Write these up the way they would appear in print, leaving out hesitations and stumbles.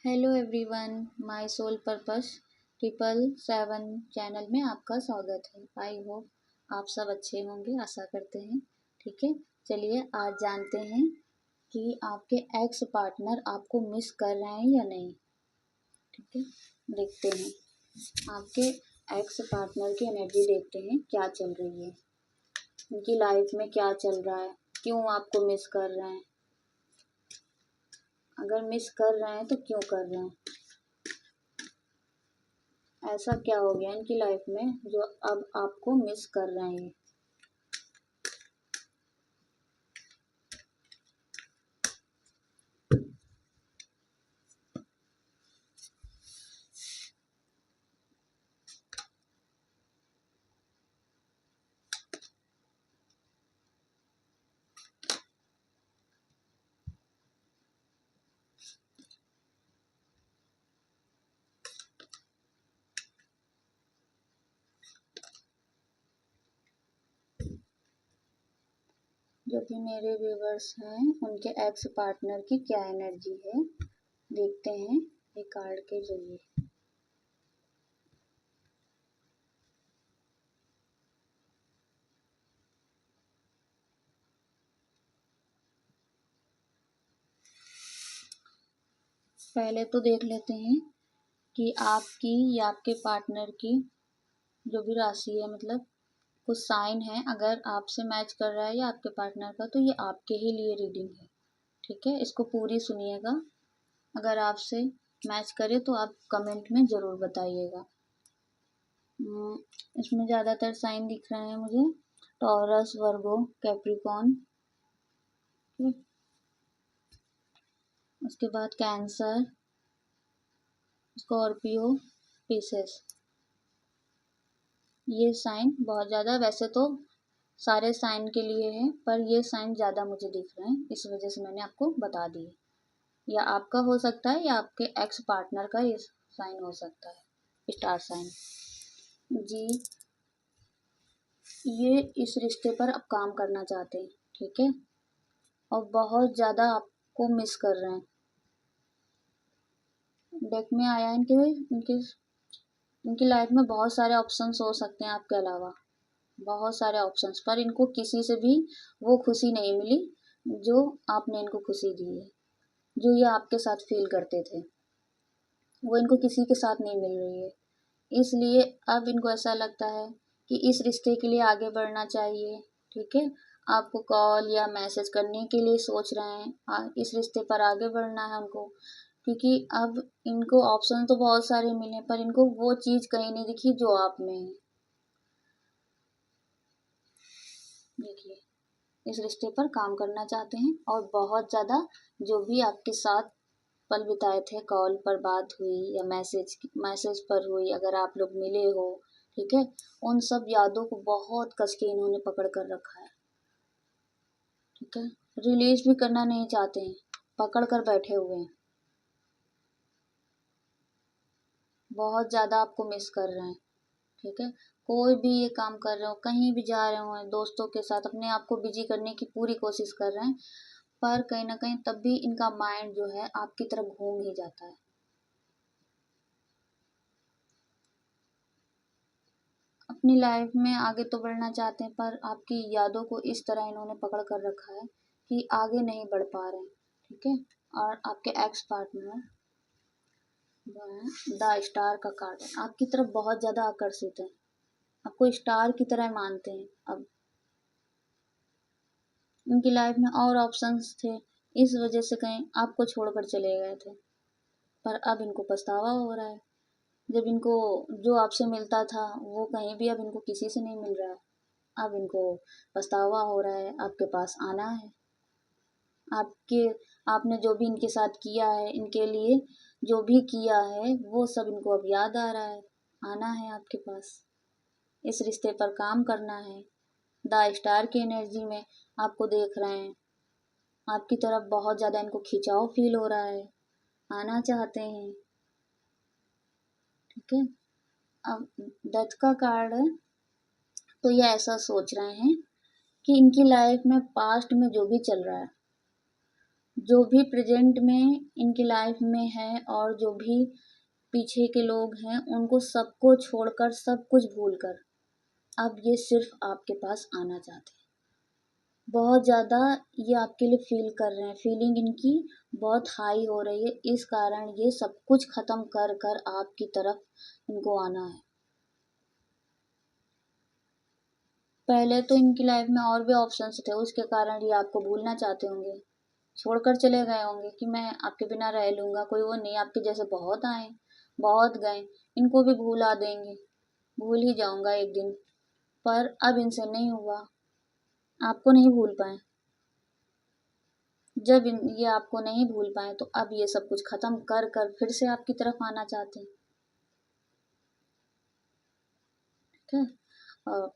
Hello everyone, my soul purpose 777 channel में आपका स्वागत है। आई होप आप सब अच्छे होंगे, आशा करते हैं। ठीक है, चलिए आज जानते हैं कि आपके एक्स पार्टनर आपको मिस कर रहे हैं या नहीं। ठीक है, देखते हैं आपके एक्स पार्टनर की एनर्जी, देखते हैं क्या चल रही है, उनकी लाइफ में क्या चल रहा है, क्यों आपको मिस कर रहे हैं। अगर मिस कर रहे हैं तो क्यों कर रहे हैं, ऐसा क्या हो गया इनकी लाइफ में जो अब आपको मिस कर रहे हैं। जो भी मेरे व्यूवर्स हैं उनके एक्स पार्टनर की क्या एनर्जी है, देखते हैं एक कार्ड के जरिए। पहले तो देख लेते हैं कि आपकी या आपके पार्टनर की जो भी राशि है, मतलब कुछ साइन है, अगर आपसे मैच कर रहा है या आपके पार्टनर का, तो ये आपके ही लिए रीडिंग है। ठीक है, इसको पूरी सुनिएगा। अगर आपसे मैच करे तो आप कमेंट में ज़रूर बताइएगा। इसमें ज़्यादातर साइन दिख रहे हैं मुझे, टॉरस, वर्गो, कैप्रिकॉर्न, उसके बाद कैंसर, स्कॉर्पियो, पिसेस। ये साइन बहुत ज़्यादा, वैसे तो सारे साइन के लिए है, पर ये साइन ज़्यादा मुझे दिख रहे हैं, इस वजह से मैंने आपको बता दिए। या आपका हो सकता है या आपके एक्स पार्टनर का ये साइन हो सकता है, स्टार साइन। जी, ये इस रिश्ते पर अब काम करना चाहते हैं। ठीक है, और बहुत ज़्यादा आपको मिस कर रहे हैं। डेक में आया है इनकी लाइफ में बहुत सारे ऑप्शंस हो सकते हैं आपके अलावा, बहुत सारे ऑप्शंस, पर इनको किसी से भी वो खुशी नहीं मिली जो आपने इनको खुशी दी है। जो ये आपके साथ फील करते थे वो इनको किसी के साथ नहीं मिल रही है। इसलिए अब इनको ऐसा लगता है कि इस रिश्ते के लिए आगे बढ़ना चाहिए। ठीक है, आपको कॉल या मैसेज करने के लिए सोच रहे हैं, इस रिश्ते पर आगे बढ़ना है उनको, क्योंकि अब इनको ऑप्शन तो बहुत सारे मिले, पर इनको वो चीज़ कहीं नहीं दिखी जो आप में है। देखिए, इस रिश्ते पर काम करना चाहते हैं और बहुत ज़्यादा जो भी आपके साथ पल बिताए थे, कॉल पर बात हुई या मैसेज पर हुई, अगर आप लोग मिले हो, ठीक है, उन सब यादों को बहुत कस के इन्होंने पकड़ कर रखा है। ठीक है, रिलीज भी करना नहीं चाहते हैं, पकड़ कर बैठे हुए हैं, बहुत ज़्यादा आपको मिस कर रहे हैं। ठीक है, कोई भी ये काम कर रहे हो, कहीं भी जा रहे हो, दोस्तों के साथ अपने आप को बिजी करने की पूरी कोशिश कर रहे हैं, पर कहीं ना कहीं तब भी इनका माइंड जो है आपकी तरफ घूम ही जाता है। अपनी लाइफ में आगे तो बढ़ना चाहते हैं, पर आपकी यादों को इस तरह इन्होंने पकड़ कर रखा है कि आगे नहीं बढ़ पा रहे हैं। ठीक है, और आपके एक्स पार्टनर जो है द स्टार का कार्ड है, आपकी तरफ बहुत ज़्यादा आकर्षित है, आपको स्टार की तरह मानते हैं। अब उनकी लाइफ में और ऑप्शंस थे, इस वजह से कहीं आपको छोड़कर चले गए थे, पर अब इनको पछतावा हो रहा है। जब इनको जो आपसे मिलता था वो कहीं भी अब इनको किसी से नहीं मिल रहा है, अब इनको पछतावा हो रहा है, आपके पास आना है। आपके आपने जो भी इनके साथ किया है, इनके लिए जो भी किया है, वो सब इनको अब याद आ रहा है, आना है आपके पास, इस रिश्ते पर काम करना है। द स्टार की एनर्जी में आपको देख रहे हैं, आपकी तरफ बहुत ज़्यादा इनको खिंचाव फील हो रहा है, आना चाहते हैं। ठीक है, अब डेथ का कार्ड है, तो ये ऐसा सोच रहे हैं कि इनकी लाइफ में पास्ट में जो भी चल रहा है, जो भी प्रेजेंट में इनकी लाइफ में है और जो भी पीछे के लोग हैं उनको सबको छोड़कर सब कुछ भूलकर अब ये सिर्फ आपके पास आना चाहते हैं। बहुत ज़्यादा ये आपके लिए फील कर रहे हैं, फीलिंग इनकी बहुत हाई हो रही है, इस कारण ये सब कुछ ख़त्म कर कर आपकी तरफ इनको आना है। पहले तो इनकी लाइफ में और भी ऑप्शंस थे, उसके कारण ये आपको भूलना चाहते होंगे, छोड़कर चले गए होंगे कि मैं आपके बिना रह लूँगा, कोई वो नहीं। आपके जैसे बहुत आए, बहुत गए, इनको भी भुला देंगे, भूल ही जाऊँगा एक दिन। पर अब इनसे नहीं हुआ, आपको नहीं भूल पाए। जब ये आपको नहीं भूल पाए तो अब ये सब कुछ खत्म कर कर फिर से आपकी तरफ आना चाहते हैं। ठीक है, और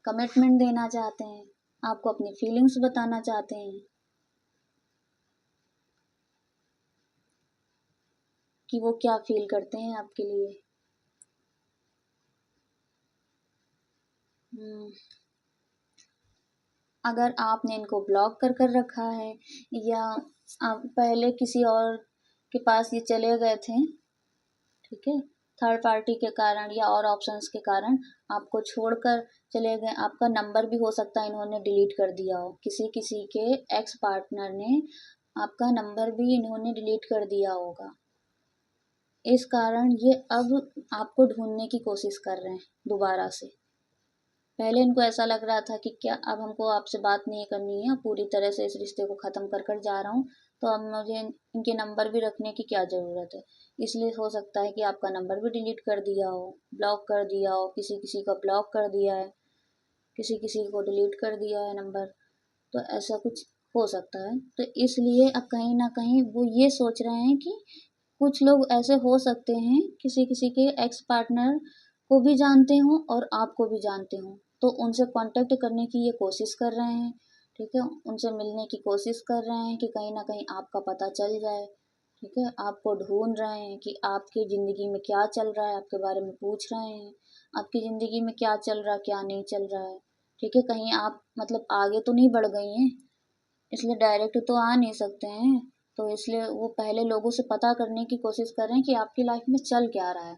कमिटमेंट देना चाहते हैं, आपको अपनी फीलिंग्स बताना चाहते हैं कि वो क्या फील करते हैं आपके लिए। अगर आपने इनको ब्लॉक कर कर रखा है या आप पहले किसी और के पास ये चले गए थे, ठीक है, थर्ड पार्टी के कारण या और ऑप्शंस के कारण आपको छोड़कर चले गए, आपका नंबर भी हो सकता है इन्होंने डिलीट कर दिया हो, किसी किसी के एक्स पार्टनर ने आपका नंबर भी इन्होंने डिलीट कर दिया होगा। इस कारण ये अब आपको ढूंढने की कोशिश कर रहे हैं दोबारा से। पहले इनको ऐसा लग रहा था कि क्या अब हमको आपसे बात नहीं करनी है, पूरी तरह से इस रिश्ते को ख़त्म कर कर जा रहा हूँ, तो अब मुझे इनके नंबर भी रखने की क्या ज़रूरत है। इसलिए हो सकता है कि आपका नंबर भी डिलीट कर दिया हो, ब्लॉक कर दिया हो, किसी किसी का ब्लॉक कर दिया है, किसी किसी को डिलीट कर दिया है नंबर, तो ऐसा कुछ हो सकता है। तो इसलिए अब कहीं ना कहीं वो ये सोच रहे हैं कि कुछ लोग ऐसे हो सकते हैं किसी किसी के एक्स पार्टनर को भी जानते हों और आपको भी जानते हों, तो उनसे कांटेक्ट करने की ये कोशिश कर रहे हैं। ठीक है, उनसे मिलने की कोशिश कर रहे हैं कि कहीं ना कहीं आपका पता चल जाए। ठीक है, आपको ढूंढ रहे हैं कि आपकी ज़िंदगी में क्या चल रहा है, आपके बारे में पूछ रहे हैं, आपकी ज़िंदगी में क्या चल रहा है क्या नहीं चल रहा है। ठीक है, कहीं आप मतलब आगे तो नहीं बढ़ गई हैं, इसलिए डायरेक्ट तो आ नहीं सकते हैं, तो इसलिए वो पहले लोगों से पता करने की कोशिश कर रहे हैं कि आपकी लाइफ में चल क्या रहा है,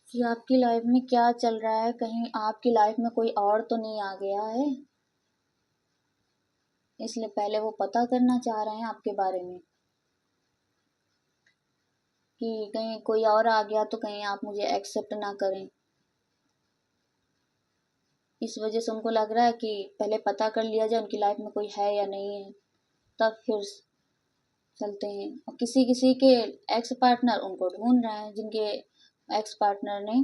कि आपकी लाइफ में क्या चल रहा है, कहीं आपकी लाइफ में कोई और तो नहीं आ गया है। इसलिए पहले वो पता करना चाह रहे हैं आपके बारे में कि कहीं कोई और आ गया तो कहीं आप मुझे एक्सेप्ट ना करें। इस वजह से उनको लग रहा है कि पहले पता कर लिया जाए उनकी लाइफ में कोई है या नहीं है, तब फिर चलते हैं। और किसी किसी के एक्स पार्टनर उनको ढूंढ रहे हैं जिनके एक्स पार्टनर ने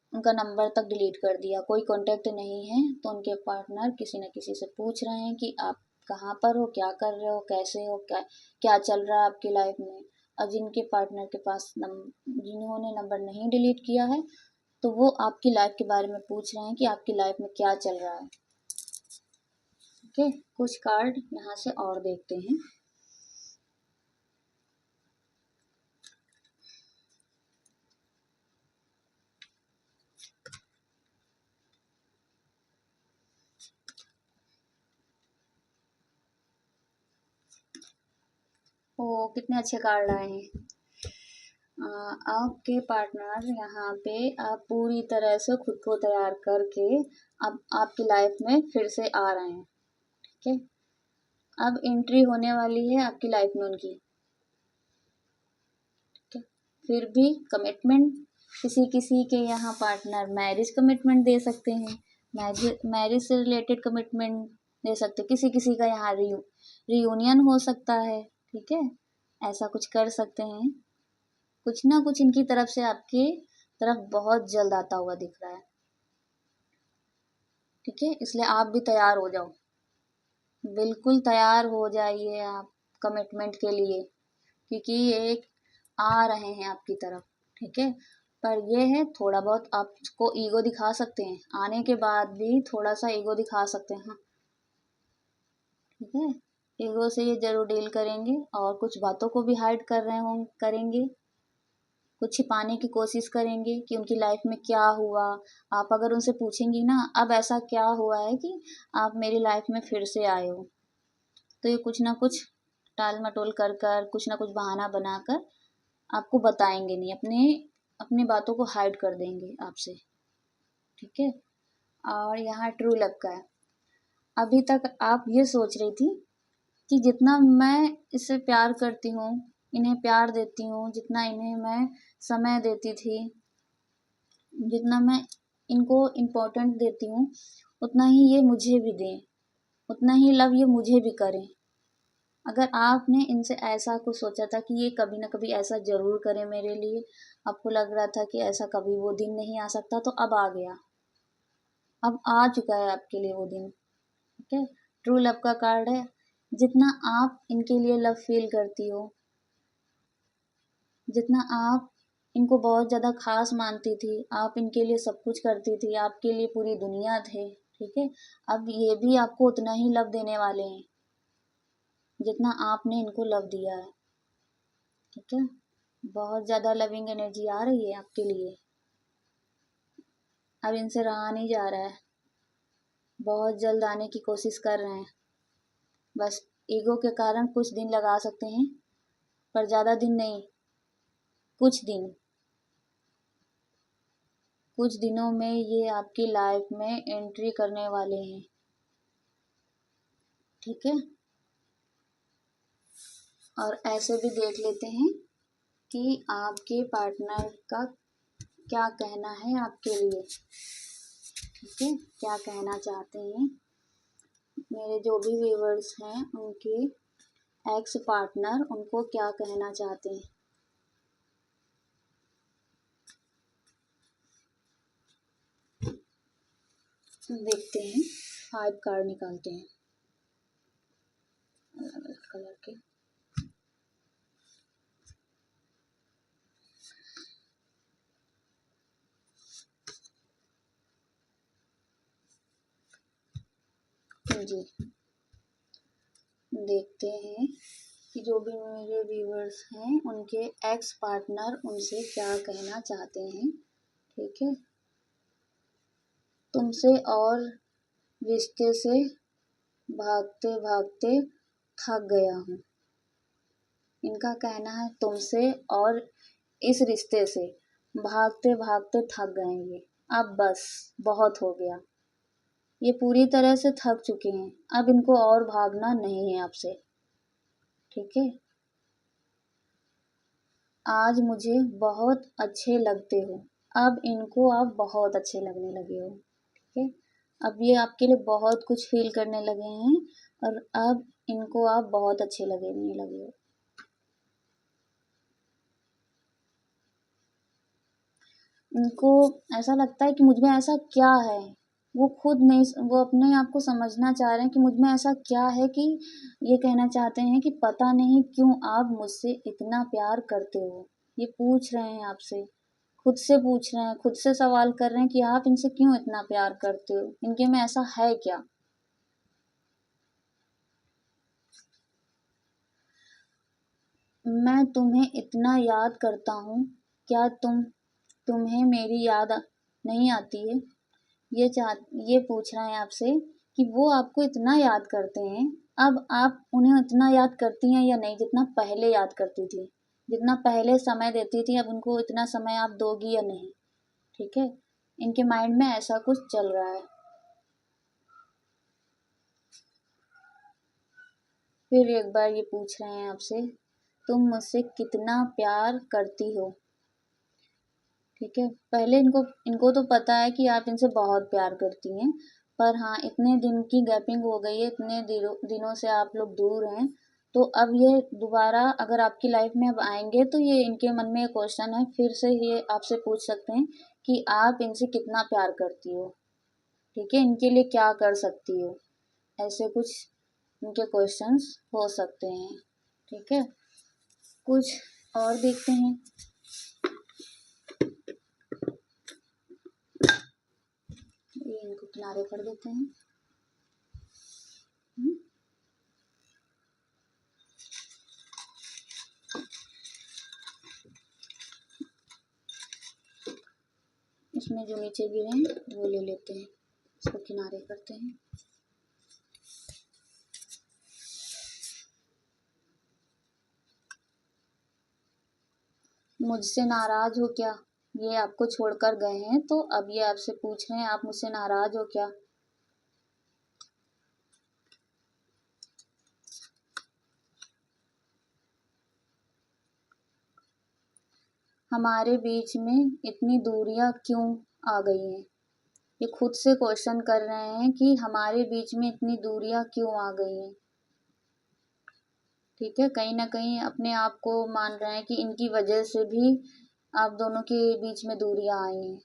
उनका नंबर तक डिलीट कर दिया, कोई कांटेक्ट नहीं है, तो उनके पार्टनर किसी न किसी से पूछ रहे हैं कि आप कहाँ पर हो, क्या कर रहे हो, कैसे हो, क्या क्या चल रहा है आपकी लाइफ में। और जिनके पार्टनर के पास जिन्होंने नंबर नहीं डिलीट किया है, तो वो आपकी लाइफ के बारे में पूछ रहे हैं कि आपकी लाइफ में क्या चल रहा है। ओके, कुछ कार्ड यहाँ से और देखते हैं। ओ, कितने अच्छे कार्ड आए हैं। आपके पार्टनर यहाँ पे आप पूरी तरह से खुद को तैयार करके अब आपकी लाइफ में फिर से आ रहे हैं। ठीक है, अब एंट्री होने वाली है आपकी लाइफ में उनकी। ठीक है, फिर भी कमिटमेंट, किसी किसी के यहाँ पार्टनर मैरिज कमिटमेंट दे सकते हैं, मैरिज से रिलेटेड कमिटमेंट दे सकते हैं, किसी किसी का यहाँ रियूनियन हो सकता है। ठीक है, ऐसा कुछ कर सकते हैं, कुछ ना कुछ इनकी तरफ से आपकी तरफ बहुत जल्द आता हुआ दिख रहा है। ठीक है, इसलिए आप भी तैयार हो जाओ, बिल्कुल तैयार हो जाइए आप कमिटमेंट के लिए, क्योंकि ये आ रहे हैं आपकी तरफ। ठीक है, पर ये है थोड़ा बहुत आपको ईगो दिखा सकते हैं, आने के बाद भी थोड़ा सा ईगो दिखा सकते हैं। ठीक है, ईगो से ये जरूर डील करेंगे और कुछ बातों को भी हाइड कर रहे हों करेंगे। कुछ छिपाने की कोशिश करेंगे कि उनकी लाइफ में क्या हुआ। आप अगर उनसे पूछेंगी ना अब ऐसा क्या हुआ है कि आप मेरी लाइफ में फिर से आए हो, तो ये कुछ ना कुछ टाल मटोल कर कर कुछ ना कुछ बहाना बनाकर आपको बताएंगे नहीं, अपनी बातों को हाइड कर देंगे आपसे। ठीक है। और यहाँ ट्रू लव का है। अभी तक आप ये सोच रही थी कि जितना मैं इससे प्यार करती हूँ, इन्हें प्यार देती हूँ, जितना इन्हें मैं समय देती थी, जितना मैं इनको इम्पोर्टेंट देती हूँ, उतना ही ये मुझे भी दें, उतना ही लव ये मुझे भी करें। अगर आपने इनसे ऐसा कुछ सोचा था कि ये कभी ना कभी ऐसा जरूर करें मेरे लिए, आपको लग रहा था कि ऐसा कभी वो दिन नहीं आ सकता, तो अब आ गया, अब आ चुका है आपके लिए वो दिन। ठीक है। ट्रू लव का कार्ड है। जितना आप इनके लिए लव फील करती हो, जितना आप इनको बहुत ज़्यादा खास मानती थी, आप इनके लिए सब कुछ करती थी, आपके लिए पूरी दुनिया थे। ठीक है। अब ये भी आपको उतना ही लव देने वाले हैं जितना आपने इनको लव दिया है। ठीक है। बहुत ज़्यादा लविंग एनर्जी आ रही है आपके लिए। अब इनसे रहा नहीं जा रहा है, बहुत जल्द आने की कोशिश कर रहे हैं। बस ईगो के कारण कुछ दिन लगा सकते हैं, पर ज़्यादा दिन नहीं, कुछ दिन, कुछ दिनों में ये आपकी लाइफ में एंट्री करने वाले हैं। ठीक है। और ऐसे भी देख लेते हैं कि आपके पार्टनर का क्या कहना है आपके लिए। ठीक है। क्या कहना चाहते हैं मेरे जो भी व्यूवर्स हैं, उनके एक्स पार्टनर उनको क्या कहना चाहते हैं। देखते हैं, 5 कार्ड निकालते हैं अलग अलग कलर के। जी, देखते हैं कि जो भी मेरे व्यूवर्स हैं उनके एक्स पार्टनर उनसे क्या कहना चाहते हैं। ठीक है। तुमसे और रिश्ते से भागते भागते थक गया हूँ। इनका कहना है तुमसे और इस रिश्ते से भागते भागते थक गए ये, अब बस बहुत हो गया। ये पूरी तरह से थक चुके हैं, अब इनको और भागना नहीं है आपसे। ठीक है। आज मुझे बहुत अच्छे लगते हो, अब इनको आप बहुत अच्छे लगने लगे हो। ठीक है। अब ये आपके लिए बहुत कुछ फील करने लगे हैं और अब इनको आप बहुत अच्छे लगने लगे हो। उनको ऐसा लगता है कि मुझ में ऐसा क्या है, वो खुद नहीं, वो अपने आप को समझना चाह रहे हैं कि मुझ में ऐसा क्या है कि ये कहना चाहते हैं कि पता नहीं क्यों आप मुझसे इतना प्यार करते हो। ये पूछ रहे हैं आपसे, खुद से पूछ रहे हैं, खुद से सवाल कर रहे हैं कि आप इनसे क्यों इतना प्यार करते हो, इनके में ऐसा है क्या। मैं तुम्हें इतना याद करता हूँ, क्या तुम्हें मेरी याद नहीं आती है। ये चाह ये पूछ रहे हैं आपसे कि वो आपको इतना याद करते हैं, अब आप उन्हें इतना याद करती हैं या नहीं जितना पहले याद करती थी, जितना पहले समय देती थी, अब उनको इतना समय आप दोगी या नहीं। ठीक है। इनके माइंड में ऐसा कुछ चल रहा है। फिर एक बार ये पूछ रहे हैं आपसे, तुम मुझसे कितना प्यार करती हो। ठीक है। पहले इनको इनको तो पता है कि आप इनसे बहुत प्यार करती हैं, पर हाँ इतने दिन की गैपिंग हो गई है, इतने दिनों से आप लोग दूर हैं, तो अब ये दोबारा अगर आपकी लाइफ में अब आएंगे तो ये इनके मन में एक क्वेश्चन है, फिर से ये आपसे पूछ सकते हैं कि आप इनसे कितना प्यार करती हो। ठीक है। इनके लिए क्या कर सकती हो, ऐसे कुछ इनके क्वेश्चंस हो सकते हैं। ठीक है। कुछ और देखते हैं। ये इनको किनारे कर देते हैं। हम्म, इसमें जो नीचे गिरे हैं वो ले लेते हैं, इसको किनारे करते हैं। मुझसे नाराज हो क्या? ये आपको छोड़कर गए हैं तो अब ये आपसे पूछ रहे हैं आप मुझसे नाराज हो क्या? हमारे बीच में इतनी दूरियां क्यों आ गई हैं? ये खुद से क्वेश्चन कर रहे हैं कि हमारे बीच में इतनी दूरियां क्यों आ गई हैं। ठीक है, कहीं ना कहीं अपने आप को मान रहे हैं कि इनकी वजह से भी आप दोनों के बीच में दूरियां आई हैं।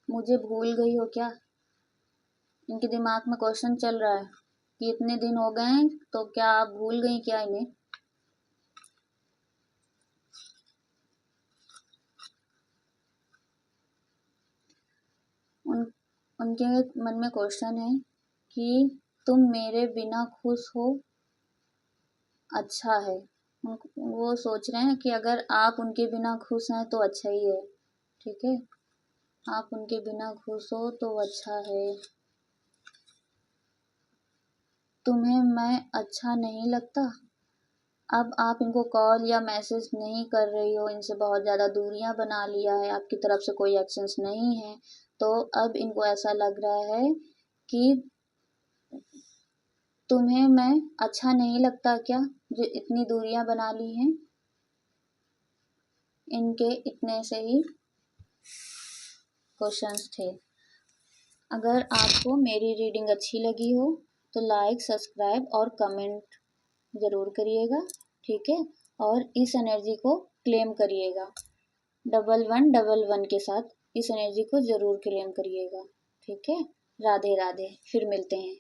मुझे भूल गई हो क्या? इनके दिमाग में क्वेश्चन चल रहा है कि इतने दिन हो गए हैं तो क्या आप भूल गई क्या इन्हें? उन उनके मन में क्वेश्चन है कि तुम मेरे बिना खुश हो, अच्छा है। वो सोच रहे हैं कि अगर आप उनके बिना खुश हैं तो अच्छा ही है। ठीक है, आप उनके बिना खुश हो तो अच्छा है। तुम्हें मैं अच्छा नहीं लगता? अब आप इनको कॉल या मैसेज नहीं कर रही हो, इनसे बहुत ज़्यादा दूरियां बना लिया है, आपकी तरफ से कोई एक्शंस नहीं है, तो अब इनको ऐसा लग रहा है कि तुम्हें मैं अच्छा नहीं लगता क्या, जो इतनी दूरियां बना ली हैं। इनके इतने से ही क्वेश्चंस थे। अगर आपको मेरी रीडिंग अच्छी लगी हो तो लाइक, सब्सक्राइब और कमेंट ज़रूर करिएगा। ठीक है, और इस एनर्जी को क्लेम करिएगा 1111 के साथ। इस एनर्जी को ज़रूर क्लेम करिएगा। ठीक है, राधे राधे, फिर मिलते हैं।